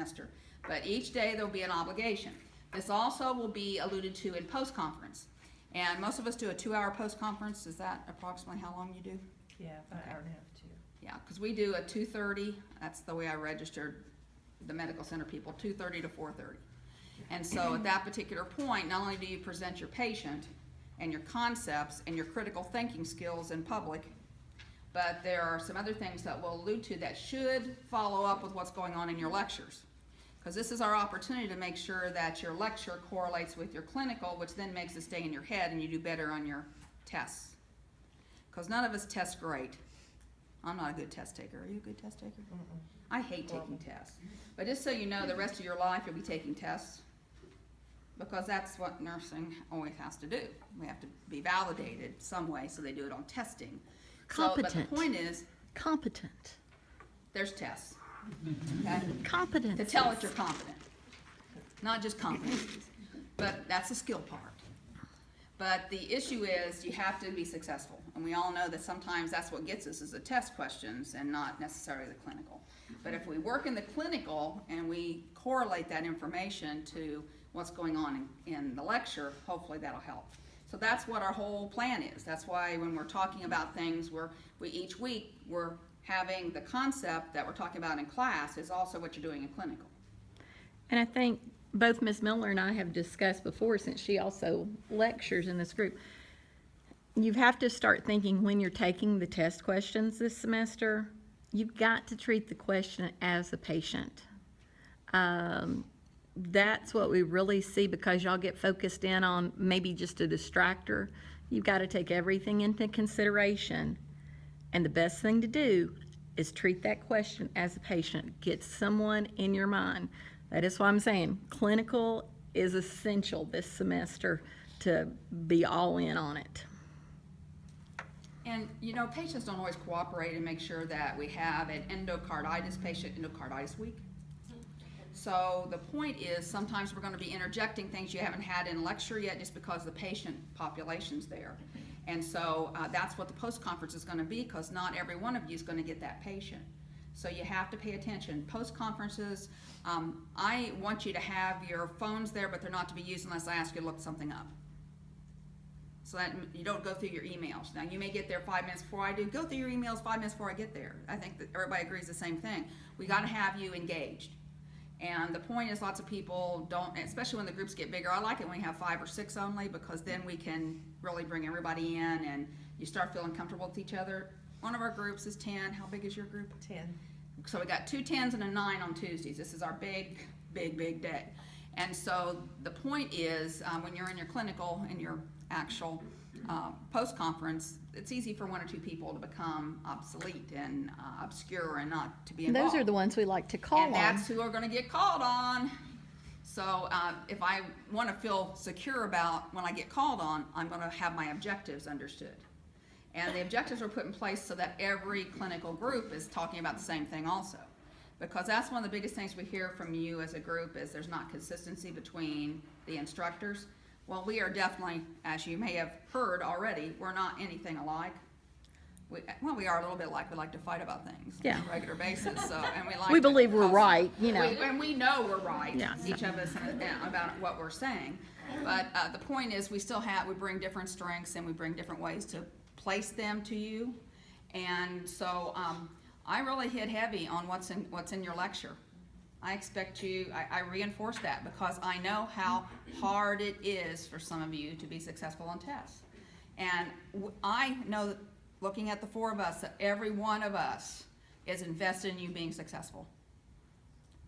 semester. But each day there will be an obligation. This also will be alluded to in post-conference. And most of us do a 2-hour post-conference. Is that approximately how long you do? Yeah, about an hour and a half too. Yeah, because we do a 2:30. That's the way I registered the medical center people, 2:30 to 4:30. And so at that particular point, not only do you present your patient and your concepts and your critical thinking skills in public, but there are some other things that we'll allude to that should follow up with what's going on in your lectures. Because this is our opportunity to make sure that your lecture correlates with your clinical, which then makes it stay in your head and you do better on your tests. Because none of us test great. I'm not a good test taker. Are you a good test taker? Mm-mm. I hate taking tests. But just so you know, the rest of your life you'll be taking tests. Because that's what nursing always has to do. We have to be validated some way, so they do it on testing. Competent. So, but the point is, Competent. there's tests. Okay? Competence. To tell that you're competent. Not just competencies. But that's the skill part. But the issue is you have to be successful. And we all know that sometimes that's what gets us is the test questions and not necessarily the clinical. But if we work in the clinical and we correlate that information to what's going on in the lecture, hopefully that'll help. So that's what our whole plan is. That's why when we're talking about things, each week we're having the concept that we're talking about in class is also what you're doing in clinical. And I think both Ms. Miller and I have discussed before, since she also lectures in this group, you have to start thinking when you're taking the test questions this semester, you've got to treat the question as a patient. That's what we really see, because y'all get focused in on maybe just a distractor. You've got to take everything into consideration. And the best thing to do is treat that question as a patient. Get someone in your mind. That is why I'm saying clinical is essential this semester to be all in on it. And you know, patients don't always cooperate and make sure that we have an endocarditis patient, endocarditis week. So the point is sometimes we're going to be interjecting things you haven't had in lecture yet just because the patient population's there. And so that's what the post-conference is going to be, because not every one of you is going to get that patient. So you have to pay attention. Post-conferences, I want you to have your phones there, but they're not to be used unless I ask you to look something up. So that you don't go through your emails. Now you may get there 5 minutes before I do. Go through your emails 5 minutes before I get there. I think that everybody agrees the same thing. We got to have you engaged. And the point is, lots of people don't, especially when the groups get bigger. I like it when we have 5 or 6 only, because then we can really bring everybody in and you start feeling comfortable with each other. One of our groups is 10. How big is your group? 10. So we got 2 10s and a 9 on Tuesdays. This is our big day. And so the point is, when you're in your clinical and your actual post-conference, it's easy for 1 or 2 people to become obsolete and obscure and not to be involved. Those are the ones we like to call on. And that's who are going to get called on. So if I want to feel secure about when I get called on, I'm going to have my objectives understood. And the objectives are put in place so that every clinical group is talking about the same thing also. Because that's one of the biggest things we hear from you as a group is there's not consistency between the instructors. Well, we are definitely, as you may have heard already, we're not anything alike. We are a little bit like we like to fight about things on a regular basis. So, and we believe we're right, you know. And we know we're right, Yeah. each of us about what we're saying. But the point is, we bring different strengths and we bring different ways to place them to you. And so I really hit heavy on what's in your lecture. I expect I reinforce that because I know how hard it is for some of you to be successful on tests. And I know that looking at the 4 of us, that every one of us is invested in you being successful.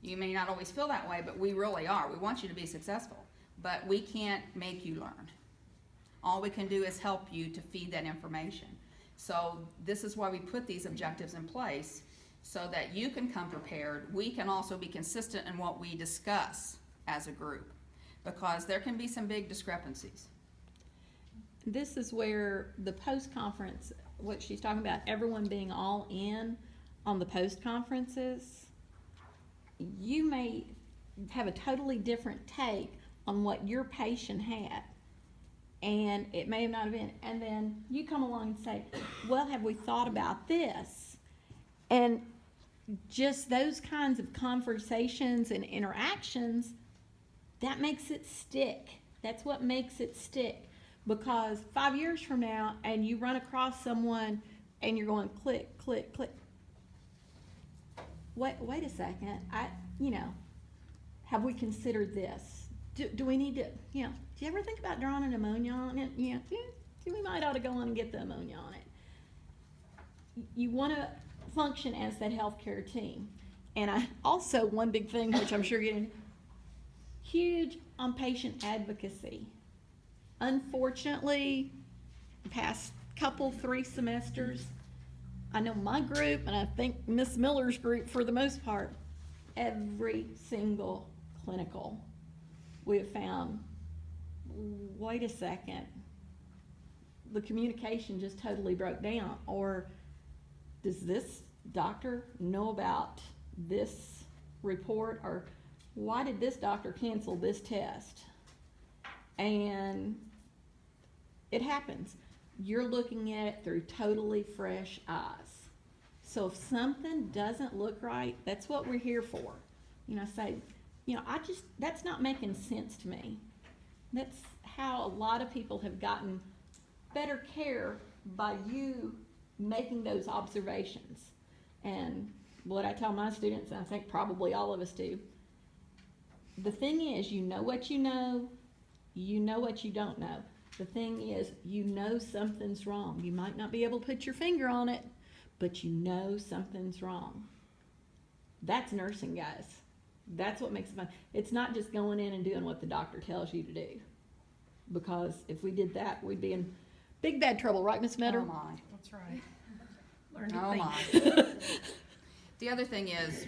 You may not always feel that way, but we really are. We want you to be successful, but we can't make you learn. All we can do is help you to feed that information. So this is why we put these objectives in place, so that you can come prepared. We can also be consistent in what we discuss as a group, because there can be some big discrepancies. This is where the post-conference, what she's talking about, everyone being all in on the post-conferences, you may have a totally different take on what your patient had. And it may not have been. And then you come along and say, well, have we thought about this? And just those kinds of conversations and interactions, that makes it stick. That's what makes it stick. Because 5 years from now, and you run across someone and you're going click, click, click. Wait a second. Have we considered this? Do we need to, do you ever think about drawing an ammonia on it? We might ought to go on and get the ammonia on it. You want to function as that healthcare team. And I also, one big thing, which I'm sure getting huge on patient advocacy. Unfortunately, the past couple, 3 semesters, I know my group, and I think Miss Miller's group for the most part, every single clinical, we have found, wait a second, the communication just totally broke down. Or does this doctor know about this report? Or why did this doctor cancel this test? And it happens. You're looking at it through totally fresh eyes. So if something doesn't look right, that's what we're here for. Say, that's not making sense to me. That's how a lot of people have gotten better care by you making those observations. And what I tell my students, and I think probably all of us do, the thing is, you know what you know what you don't know. The thing is, something's wrong. You might not be able to put your finger on it, but something's wrong. That's nursing, guys. That's what makes it fun. It's not just going in and doing what the doctor tells you to do. Because if we did that, we'd be in big bad trouble, right, Miss Metter? Oh my. That's right. Learn to Oh think. my. The other thing is,